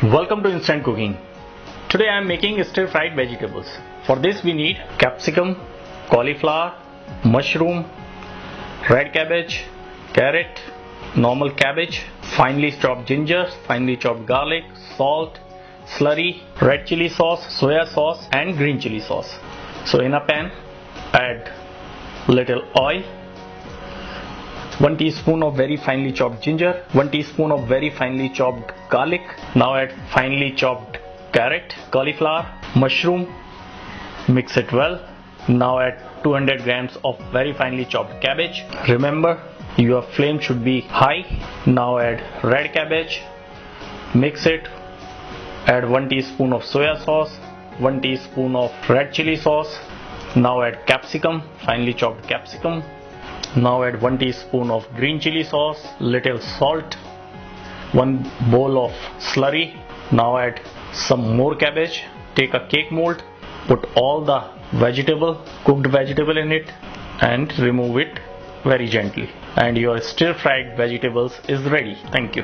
Welcome to Instant Cooking. Today I am making stir-fried vegetables. For this we need capsicum, cauliflower, mushroom, red cabbage, carrot, normal cabbage, finely chopped ginger, finely chopped garlic, salt, slurry, red chili sauce, soya sauce and green chili sauce. So in a pan add little oil, 1 teaspoon of very finely chopped ginger, 1 teaspoon of very finely chopped garlic. Now add finely chopped carrot, cauliflower, mushroom, mix it well. Now add 200 grams of very finely chopped cabbage. Remember, your flame should be high. Now add red cabbage, mix it. Add 1 teaspoon of soya sauce, 1 teaspoon of red chili sauce. Now add capsicum, finely chopped capsicum. Now add 1 teaspoon of green chili sauce, little salt, 1 bowl of slurry. Now add some more cabbage. Take a cake mold, put all the cooked vegetable in it and remove it very gently. And your stir-fried vegetables is ready. Thank you.